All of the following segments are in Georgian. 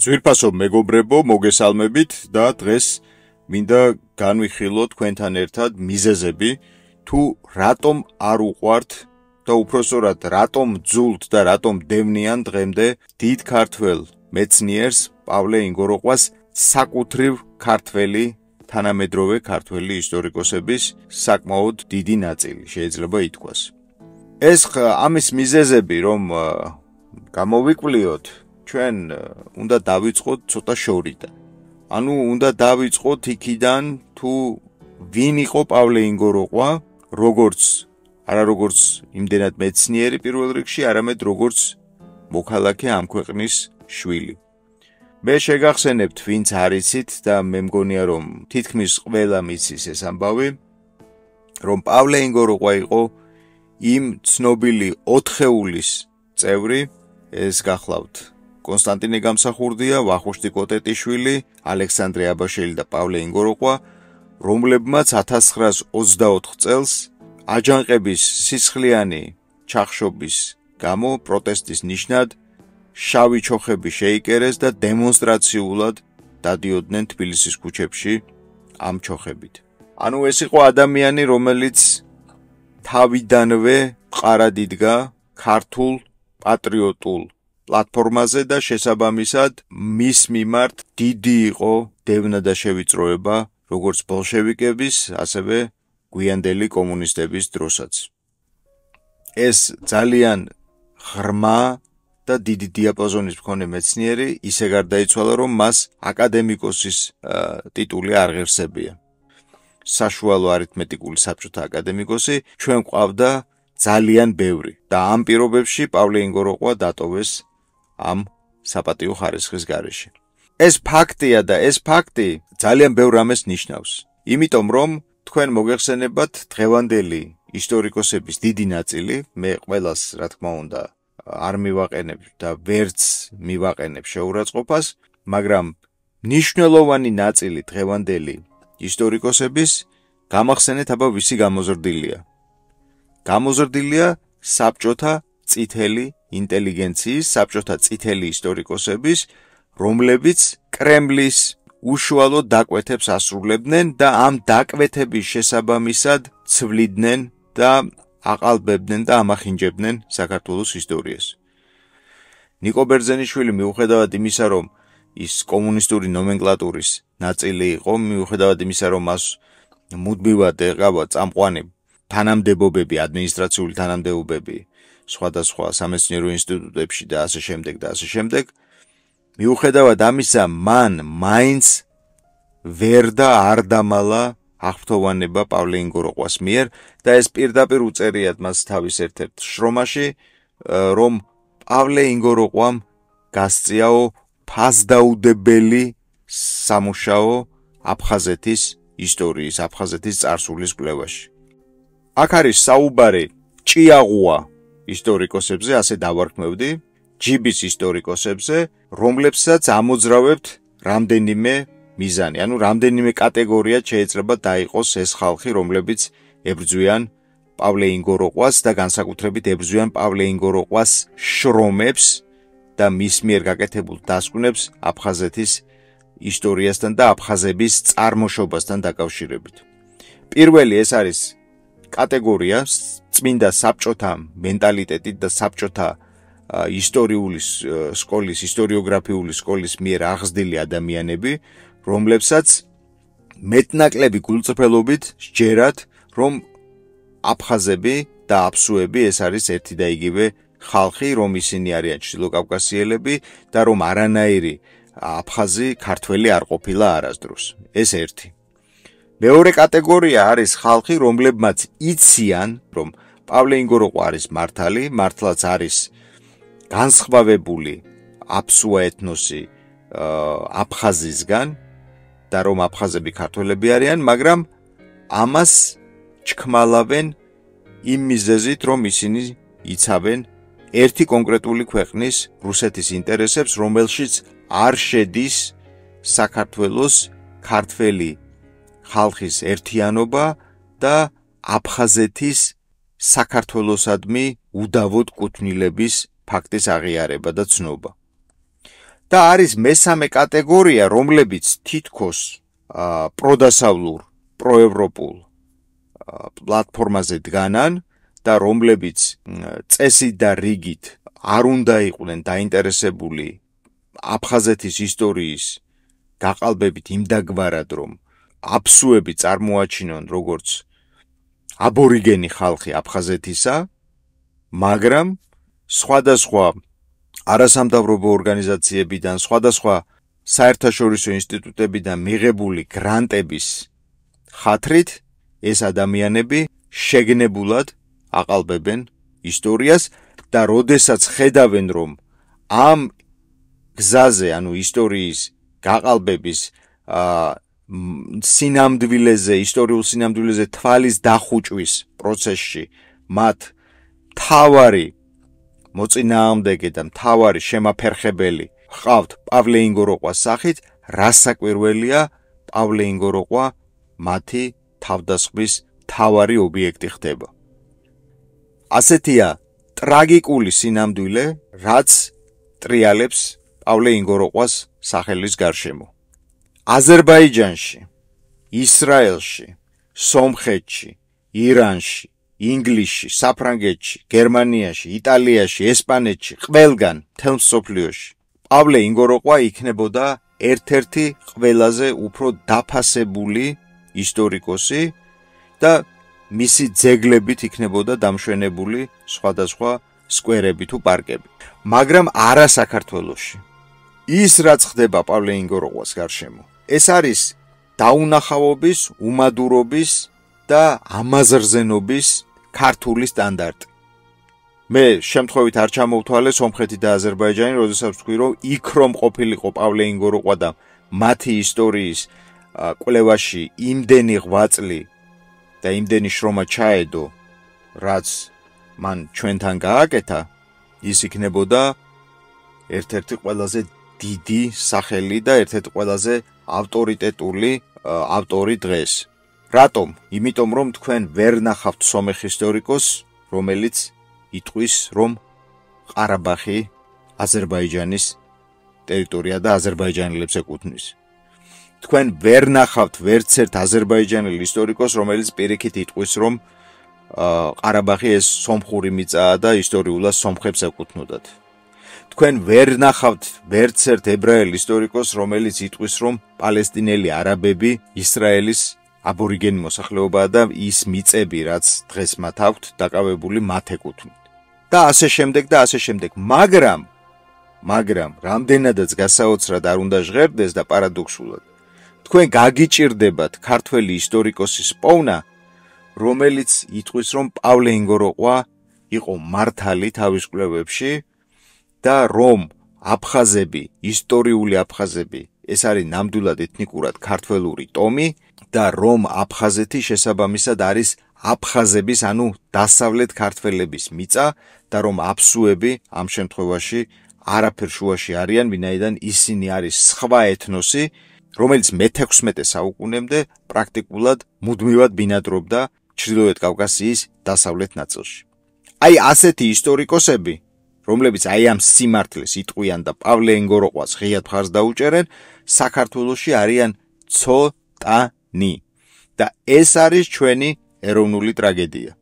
ძვირფასო მეგობრებო, მოგესალმებით და დღეს მინდა განვიხილოთ თქვენთან ერთად მიზეზები, თუ რატომ არ უყვართ და უпроსორად რატომ ძულთ და რატომ დევნიან დღემდე დიდ ქართველ მეცნიერს პავლე ინგოროყვას საკუთრივ ქართველი თანამედროვე ქართველი ისტორიკოსების საკმაოდ დიდი ნაწილი შეიძლება ითქვას. ეს ამის მიზეზები რომ გამოვიკვლიოთ, ჩვენ უნდა დავიწყოთ ცოტა შორიდან. ანუ უნდა დავიწყოთ იქიდან თუ ვინ იყო პავლე ინგოროყვა, არა როგორც იმდენად მეცნიერი პირველ რიგში, არამედ როგორც მოქალაქე ამ ქვეყნის შვილი. მე შეგახსენებთ, ვინც არიცით და მე მგონია რომ თითქმის ყველა მიცის ეს ამბავი, რომ პავლე ინგოროყვა იყო იმ ცნობილი 4-ხეულის წევრი, ეს გახლავთ კონსტანტინე გამსახურდია, ვახუშტი კოტეტიშვილი, ალექსანდრე აბაშელი და პავლე ინგოროყვა, რომლებმაც 1924 წელს აჯანყების სისხლიანი ჩახშობის გამო პროტესტის ნიშნად შავი ჩოხები შეიკერეს და დემონსტრაციულად დადიოდნენ თბილისის ქუჩებში ამ ჩოხებით. ანუ ეს იყო ადამიანი, რომელიც თავიდანვე მყარად იდგა ქართულ პატრიოტულ პლატფორმაზე და შესაბამისად მის მიმართ დიდი იყო დევნა და შევიწროება როგორც ბოლშევიკების, ასევე გვიანდელი კომუნისტების დროსაც. ეს ძალიან ღრმა და დიდი დიაპაზონის მქონე მეცნიერი ისე გარდაიცვალა, რომ მას აკადემიკოსის ტიტული არ ღირსებია. საშუალო არითმეტიკული საბჭოთა აკადემიკოსი ჩვენ გვყავდა ძალიან ბევრი და ამ პირობებში პავლე ინგოროყვა დატოვეს ამ საპატიო ხარისხის გარეშე. ეს ფაქტია და ეს ფაქტი ძალიან ბევრ რამეს ნიშნავს. იმიტომ რომ თქვენ მოგეხსენებათ დღევანდელი ისტორიკოსების დიდი ნაწილი, მე ყველას რა თქმა უნდა არ მივაყენებ და ვერც მივაყენებ შეურაცხყოფას, მაგრამ მნიშვნელოვანი ნაწილი დღევანდელი ისტორიკოსების გამახსენეთ აბა ვისი გამოზრდილია. გამოზრდილია საბჭოთა წითელი ინტელიგენციის, საბჭოთა წითელი ისტორიკოსების, რომლებიც კრემლის უშუალო დაკვეთებს ასრულებდნენ და ამ დაკვეთების შესაბამისად ცვლიდნენ და აყალბებდნენ და ამახინჯებდნენ საქართველოს ისტორიას. ნიკო ბერძენიშვილი მიუხედავად იმისა, რომ ის კომუნისტური ნომენკლატურის ნაწილი იყო, მიუხედავად იმისა, რომ მას მუდმივად ეყავა წამყვანი თანამდებობები, ადმინისტრაციული თანამდებობები სხვადასხვა სამეცნიერო ინსტიტუტებში და ასე შემდეგ, მიუხედავად ამისა, მან მაინც ვერ და არ დამალა აღფრთოვანება პავლე ინგოროყვას მიერ და ეს პირდაპირ უწერიათ მას თავის ერთ-ერთ შრომაში, რომ პავლე ინგოროყვამ გასწიაო ფასდაუდებელი სამუშაო აფხაზეთის ისტორიის, აფხაზეთის წარსულის კვლევაში. აქ არის საუბარი ჭიაღუა ისტორიკოსებზე, ასე დავარქმევდი, ჯიბის ისტორიკოსებზე, რომლებსაც ამოძრავებთ რამდენიმე მიზანი, ანუ რამდენიმე კატეგორია შეიძლება დაიყოს ეს ხალხი, რომლებიც ებრძვიან პავლე ინგოროყვას და განსაკუთრებით ებრძვიან პავლე ინგოროყვას შრომებს და მის მიერ გაკეთებულ დასკვნებს აფხაზეთის ისტორიასთან და აფხაზების წარმოშობასთან დაკავშირებით. პირველი ეს არის კატეგორია წმინდა საბჭოთა მენტალიტეტით და საბჭოთა ისტორიული სკოლის, ისტორიოგრაფიული სკოლის მიერ აღზრდილი ადამიანები, რომლებსაც მეტნაკლები გულწრფელობით სჯერათ, რომ აფხაზები და აფსუები ეს არის ერთი და იგივე ხალხი, რომ ისინი არიან ჩრდილოკავკასიელები და რომ არანაირი აფხაზი ქართველი არ ყოფილა არასდროს. ეს ერთი. მეორე კატეგორია არის ხალხი, რომლებმაც იციან, რომ პავლე ინგოროყვა არის მართალი, მართლაც არის განსხვავებული აფსუა ეთნოსი აფხაზისგან და რომ აფხაზები ქართველები არიან, მაგრამ ამას ჩქმალავენ იმ მიზეზით, რომ ისინი იცავენ ერთი კონკრეტული ქვეყნის რუსეთის ინტერესებს, რომელშიც არ შედის საქართველოს ქართველი ხალხის ერთიანობა და აფხაზეთის საქართველოსადმი უდავოდ კუთვნილების ფაქტის აღიარება და ცნობა. და არის მესამე კატეგორია, რომლებიც თითქოს პროდასავლურ, პროევროპულ პლატფორმაზე დგანან და რომლებიც წესით და რიგით არ უნდა იყვნენ დაინტერესებული აფხაზეთის ისტორიის გაყალბებით იმდაგვარად, რომ აფსუები წარმოაჩინონ როგორც აბორიგენი ხალხი აფხაზეთისა, მაგრამ სხვადასხვა არასამთავრობო ორგანიზაციებიდან, სხვადასხვა საერთაშორისო ინსტიტუტებიდან მიღებული გრანტების ხათრით ეს ადამიანები შეგნებულად აყალბებენ ისტორიას და როდესაც ხედავენ, რომ ამ გზაზე, ანუ ისტორიის გაყალბების სინამდვილეზე, ისტორიულ სინამდვილეზე თვალის დახუჭვის პროცესში მათ მთავარი მოწინააღმდეგე და მთავარი შემაფერხებელი ხავთ პავლე ინგოროყვას სახით, რასაკვირველია, პავლე ინგოროყვა მათი თავდასხმის მთავარი ობიექტი ხდება. ასეთია ტრაგიკული სინამდვილე, რაც ტრიალებს პავლე ინგოროყვას სახელის გარშემო. აზერბაიჯანში, ისრაელში, სომხეთში, ირანში, ინგლისში, საფრანგეთში, გერმანიაში, იტალიაში, ესპანეთში, ყველგან, მთელ მსოფლიოში პავლე ინგოროყვა იქნებოდა ერთ-ერთი ყველაზე უფრო დაფასებული ისტორიკოსი და მისი ძეგლებით იქნებოდა დამშვენებული სხვადასხვა სკვერები თუ პარკები. მაგრამ არა საქართველოში. ის რაც ხდება პავლე ინგოროყვას გარშემო, ეს არის დაუნახავობის, უმადურობის და ამაზრზენობის ქართული სტანდარტი. მე შემთხვევით არ ჩამოვთვალე სომხეთი და აზერბაიჯანი, როდესაც ვთქვი, რომ იქ რომ ყოფილიყო პავლე ინგოროყვა და მათი ისტორიის კვლევაში იმდენი ღვაწლი და იმდენი შრომა ჩაედო, რაც მან ჩვენთან გააკეთა, ის იქნებოდა ერთ-ერთი ყველაზე დიდი სახელი და ერთ-ერთი ყველაზე ავტორიტეტული ავტორი დღეს. რატომ? იმიტომ რომ თქვენ ვერ ნახავთ სომეხ ისტორიკოს, რომელიც იტყვის, რომ ყარაბაღი აზერბაიჯანის ტერიტორია და აზერბაიჯანელებს ეკუთვნის. თქვენ ვერ ნახავთ ვერცერთ აზერბაიჯანელ ისტორიკოს, რომელიც პირიქით იტყვის, რომ ყარაბაღი ეს სომხური მიწაა და ისტორიულად სომხებს ეკუთვნოდათ. თქვენ ვერ ნახავთ ვერცერთ ებრაელ ისტორიკოს, რომელიც იტყვის, რომ პალესტინელი არაბები ისრაელის აბორიგენი მოსახლეობაა და ის მიწები, რაც დღეს მათ აქვთ, დაკავებული მათ ეკუთვნით. და ასე შემდეგ და ასე შემდეგ. მაგრამ რამდენადაც გასაოცრად არ უნდა ჟღერდეს და პარადოქსულად, თქვენ გაგიჭირდებათ ქართველი ისტორიკოსის პოვნა, რომელიც იტყვის, რომ პავლე ინგოროყვა იყო მართალი თავის კვლევებში და რომ აფხაზები, ისტორიული აფხაზები, ეს არის ნამდვილად ეთნიკურად ქართველური ტომი და რომ აფხაზეთი შესაბამისად არის აფხაზების, ანუ დასავლეთ ქართველების მიწა და რომ აფსუები ამ შემთხვევაში არაფერ შუაში არიან, ვინაიდან ისინი არის სხვა ეთნოსი, რომელიც მე-16 საუკუნემდე პრაქტიკულად მუდმივად ბინადრობდა ჩრდილოეთ კავკასიის დასავლეთ ნაწილში. აი ასეთი ისტორიკოსები, რომლებიც აი ამ სიმართლეს იტყვიან და პავლე ინგოროყვას ღიად მხარს დაუჭერენ, საქართველოში არიან ცოტანი და ეს არის ჩვენი ეროვნული ტრაგედია.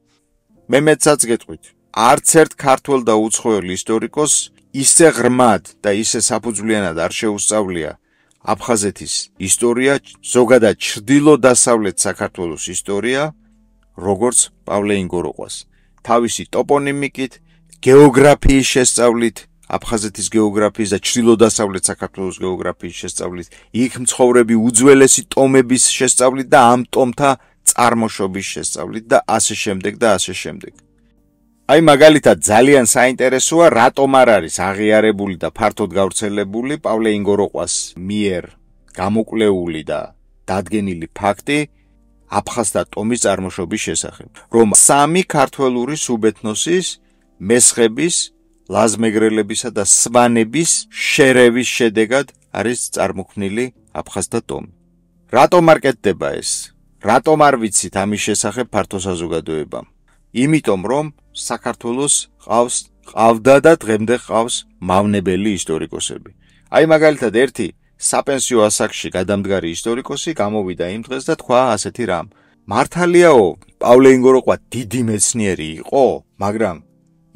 მე მეცაც გეტყვით, არც ერთ ქართველ და უცხოელ ისტორიკოს ისე ღრმად და ისე საფუძვლიანად არ შეუსწავლია აფხაზეთის ისტორია, ზოგადად ჩრდილო-დასავლეთ საქართველოს ისტორია, როგორც პავლე ინგოროყვას. თავისი ტოპონიმიკით, გეოგრაფიის შესწავლით, აფხაზეთის გეოგრაფიის და ჩრდილო-დასავლეთ საქართველოს გეოგრაფიის შესწავლით, იქ მცხოვრები უძველესი ტომების შესწავლით და ამ ტომთა წარმოშობის შესწავლით და ასე შემდეგ და ასე შემდეგ. აი მაგალითად ძალიან საინტერესოა, რატომ არ არის აღიარებული და ფართოდ გავრცელებული პავლე ინგოროყვას მიერ გამოკვლეული და დადგენილი ფაქტი აფხაზთა ტომის წარმოშობის შესახებ, რომ სამი ქართველური სუბეთნოსის, მესხების, ლაზმეგრელებისა და სვანების შერევის შედეგად არის წარმოქმნილი აფხაზთა ტომი. რატომ არ კეთდება ეს? რატომ არ ვიცით ამის შესახებ ფართო საზოგადოებამ? იმიტომ რომ საქართველოს ყავდა და დღემდე ყავს მავნებელი ისტორიკოსები. აი მაგალითად ერთი საპენსიო ასაკში გადამდგარი ისტორიკოსი გამოვიდა იმ დღეს და თქვა ასეთი რამ. მართალიაო, პავლე ინგოროყვა დიდი მეცნიერი იყო, მაგრამ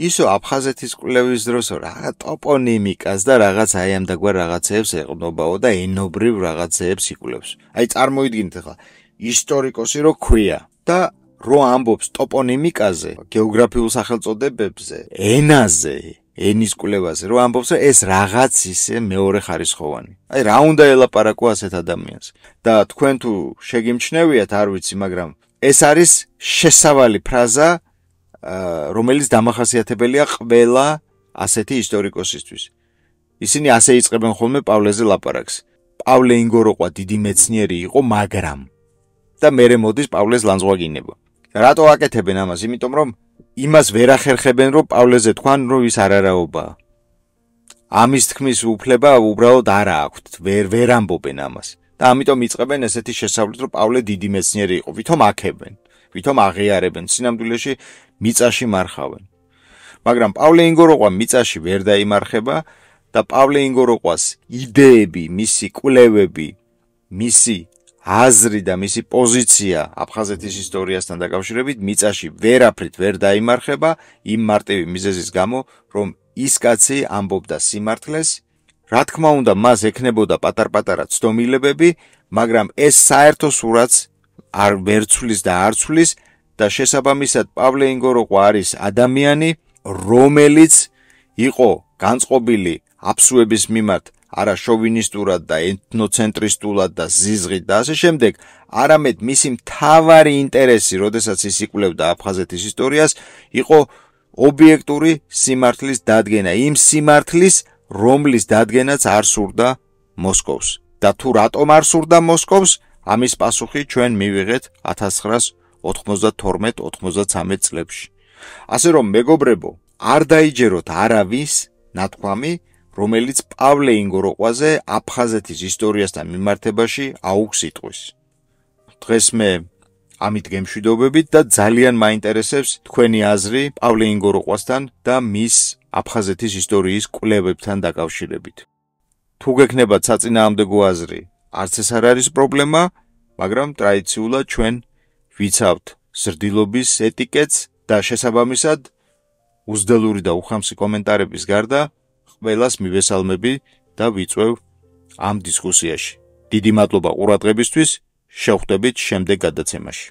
ისო აფხაზეთის კვლევის დროს რაღა ტოპონიმიკას და რაღაც აი ამ დაგვარ რაღაცეებს ეყნობაო და ენობრივ რაღაცეებს იკვლევს. აი წარმოიდგინეთ ახლა ისტორიკოსი რო ქვია და რო ამბობს ტოპონიმიკაზე, გეოგრაფიულ სახელწოდებებზე, ენაზე, ენის კვლევაზე, რო ამბობს, რომ ეს რაღაც ისე მეორე ხარისხოვანი. აი რა უნდა ელაპარაკო ასეთ ადამიანს. და თქვენ თუ შეგიმჩნევიათ, არ ვიცი, მაგრამ ეს არის შესავალი ფრაზა, რომელიც დამახასიათებელია ყველა ასეთი ისტორიკოსისთვის. ისინი ასე იწყებენ ხოლმე პავლეზე ლაპარაკს. პავლე ინგოროყვა დიდი მეცნიერი იყო, მაგრამ და მერე მოდის პავლეს ლანძღვაგინება. რატო აკეთებენ ამას? იმიტომ რომ იმას ვერ ახერხებენ, რომ პავლეზე თქვან, რომ ის არარაობაა. ამის თქმის უფლება უბრალოდ არ აქვთ, ვერ ამბობენ ამას. და ამიტომ იწყებენ ესეთი შესავლით, რომ პავლე დიდი მეცნიერი იყო. ვითომ აქებენ, ვითომ აღიარებენ, სინამდვილეში მიწაში მარხავენ. მაგრამ პავლე ინგოროყვა მიწაში ვერ დაიმარხება და პავლე ინგოროყვას იდეები, მისი კვლევები, მისი აზრი და მისი პოზიცია აფხაზეთის ისტორიასთან დაკავშირებით მიწაში ვერაფრით ვერ დაიმარხება იმ მარტივი მიზეზის გამო, რომ ის კაცი ამბობდა სიმართლეს, რა თქმა უნდა, მას ექნებოდა პატარ-პატარა ცდომილებები, მაგრამ ეს საერთო სურათს არ ვერ ცვლის და არ ცვლის და შესაბამისად პავლე ინგოროყვა არის ადამიანი, რომელიც იყო განწყობილი აფსუების მიმართ არა შოვინისტურად და ეთნოცენტრისტულად და ზიზღით და ასე შემდეგ, არამედ მისი მთავარი ინტერესი, როდესაც ის იკვლევდა აფხაზეთის ისტორიას, იყო ობიექტური სიმართლის დადგენა, იმ სიმართლის, რომლის დადგენაც არ სურდა მოსკოვს. და თუ რატომ არ სურდა მოსკოვს, ამის პასუხი ჩვენ მივიღეთ 1992-93 წლებში. ასე რომ მეგობრებო, არ დაიჯეროთ არავის ნათქვამი, რომელიც პავლე ინგოროყვაზე აფხაზეთის ისტორიასთან მიმართებაში აუგს იტყვის. დღეს მე ამით გემშვიდობებით და ძალიან მაინტერესებს თქვენი აზრი პავლე ინგოროყვასთან და მის აფხაზეთის ისტორიის კვლევებთან დაკავშირებით. თუ გექნებათ საწინააღმდეგო აზრი, არც ეს არ არის პრობლემა, მაგრამ ტრადიციულად ჩვენ ვიცავთ ზრდილობის ეტიკეტს და შესაბამისად უზდელური და უხამსი კომენტარების გარდა ყველას მივესალმები და ვიწვევ ამ დისკუსიაში. დიდი მადლობა ყურადღებისთვის, შევხვდებით შემდეგ გადაცემაში.